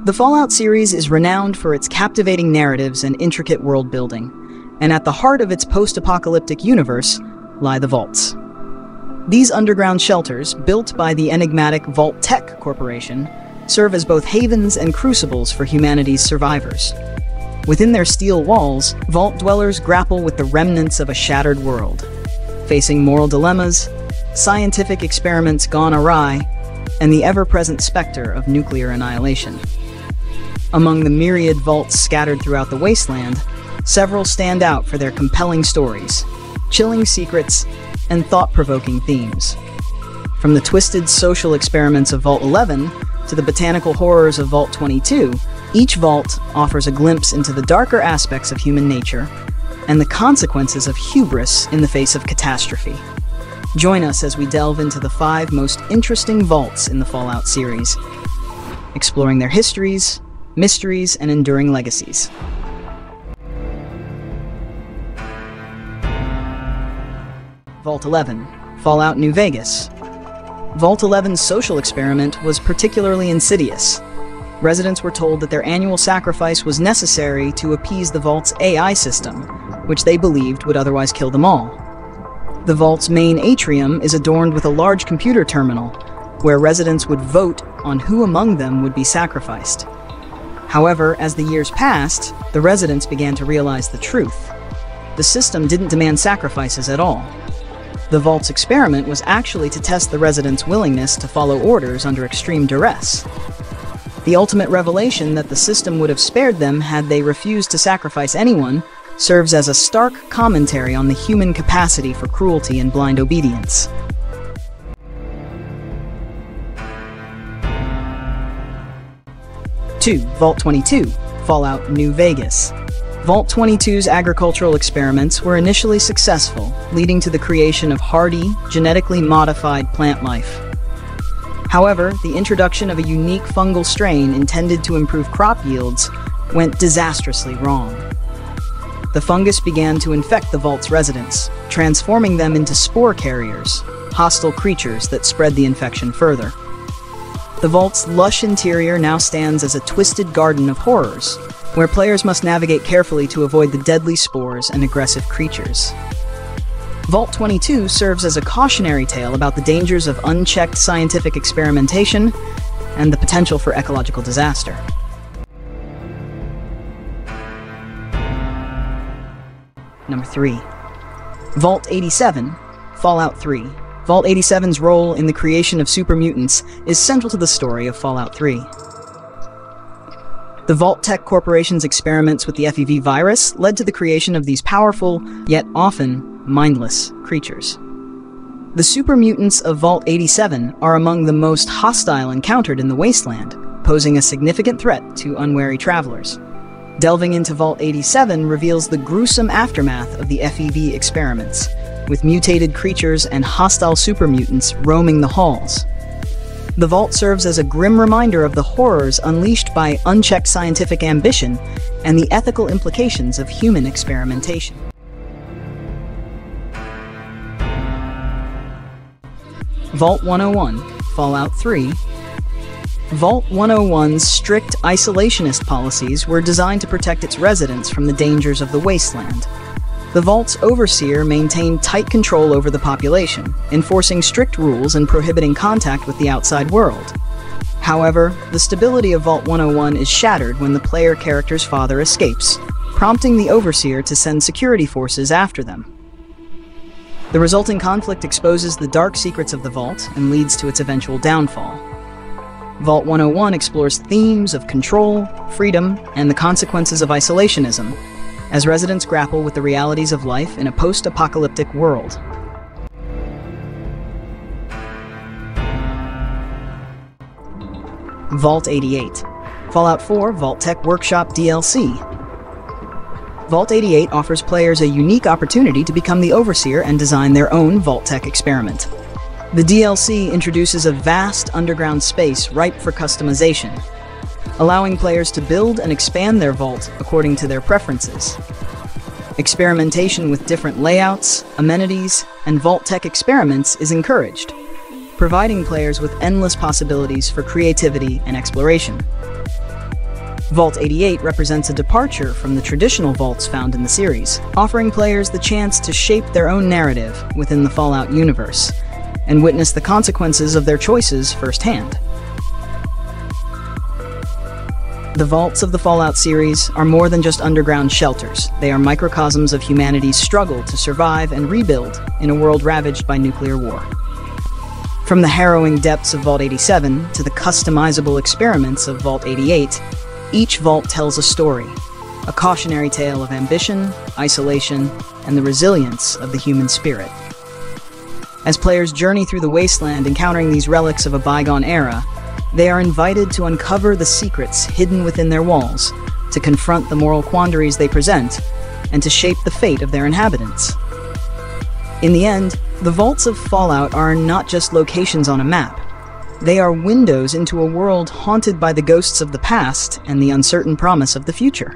The Fallout series is renowned for its captivating narratives and intricate world building, and at the heart of its post-apocalyptic universe lie the vaults. These underground shelters, built by the enigmatic Vault-Tec Corporation, serve as both havens and crucibles for humanity's survivors. Within their steel walls, vault dwellers grapple with the remnants of a shattered world, facing moral dilemmas, scientific experiments gone awry, and the ever-present specter of nuclear annihilation. Among the myriad vaults scattered throughout the wasteland, several stand out for their compelling stories, chilling secrets, and thought-provoking themes. From the twisted social experiments of Vault 11 to the botanical horrors of Vault 22, each vault offers a glimpse into the darker aspects of human nature and the consequences of hubris in the face of catastrophe. Join us as we delve into the 5 most interesting vaults in the Fallout series, exploring their histories, mysteries, and enduring legacies. Vault 11, Fallout New Vegas. Vault 11's social experiment was particularly insidious. Residents were told that their annual sacrifice was necessary to appease the vault's AI system, which they believed would otherwise kill them all. The vault's main atrium is adorned with a large computer terminal, where residents would vote on who among them would be sacrificed. However, as the years passed, the residents began to realize the truth. The system didn't demand sacrifices at all. The vault's experiment was actually to test the residents' willingness to follow orders under extreme duress. The ultimate revelation that the system would have spared them had they refused to sacrifice anyone serves as a stark commentary on the human capacity for cruelty and blind obedience. Vault 22, Fallout New Vegas. Vault 22's agricultural experiments were initially successful, leading to the creation of hardy, genetically modified plant life. However, the introduction of a unique fungal strain intended to improve crop yields went disastrously wrong. The fungus began to infect the vault's residents, transforming them into spore carriers, hostile creatures that spread the infection further. The vault's lush interior now stands as a twisted garden of horrors, where players must navigate carefully to avoid the deadly spores and aggressive creatures. Vault 22 serves as a cautionary tale about the dangers of unchecked scientific experimentation and the potential for ecological disaster. Number 3. Vault 87, Fallout 3. Vault 87's role in the creation of super mutants is central to the story of Fallout 3. The Vault-Tec Corporation's experiments with the FEV virus led to the creation of these powerful, yet often mindless, creatures. The super mutants of Vault 87 are among the most hostile encountered in the wasteland, posing a significant threat to unwary travelers. Delving into Vault 87 reveals the gruesome aftermath of the FEV experiments, with mutated creatures and hostile super mutants roaming the halls. The vault serves as a grim reminder of the horrors unleashed by unchecked scientific ambition and the ethical implications of human experimentation. Vault 101, Fallout 3. Vault 101's strict isolationist policies were designed to protect its residents from the dangers of the wasteland. The Vault's overseer maintained tight control over the population, enforcing strict rules and prohibiting contact with the outside world. However, the stability of Vault 101 is shattered when the player character's father escapes, prompting the overseer to send security forces after them. The resulting conflict exposes the dark secrets of the Vault and leads to its eventual downfall. Vault 101 explores themes of control, freedom, and the consequences of isolationism, as residents grapple with the realities of life in a post-apocalyptic world. Vault 88, Fallout 4 Vault-Tec Workshop DLC. Vault 88 offers players a unique opportunity to become the overseer and design their own Vault-Tec experiment. The DLC introduces a vast underground space ripe for customization, allowing players to build and expand their vault according to their preferences. Experimentation with different layouts, amenities, and Vault-Tec experiments is encouraged, providing players with endless possibilities for creativity and exploration. Vault 88 represents a departure from the traditional vaults found in the series, offering players the chance to shape their own narrative within the Fallout universe and witness the consequences of their choices firsthand. The vaults of the Fallout series are more than just underground shelters. They are microcosms of humanity's struggle to survive and rebuild in a world ravaged by nuclear war. From the harrowing depths of Vault 87 to the customizable experiments of Vault 88, each vault tells a story, a cautionary tale of ambition, isolation, and the resilience of the human spirit. As players journey through the wasteland encountering these relics of a bygone era, they are invited to uncover the secrets hidden within their walls, to confront the moral quandaries they present, and to shape the fate of their inhabitants. In the end, the vaults of Fallout are not just locations on a map. They are windows into a world haunted by the ghosts of the past and the uncertain promise of the future.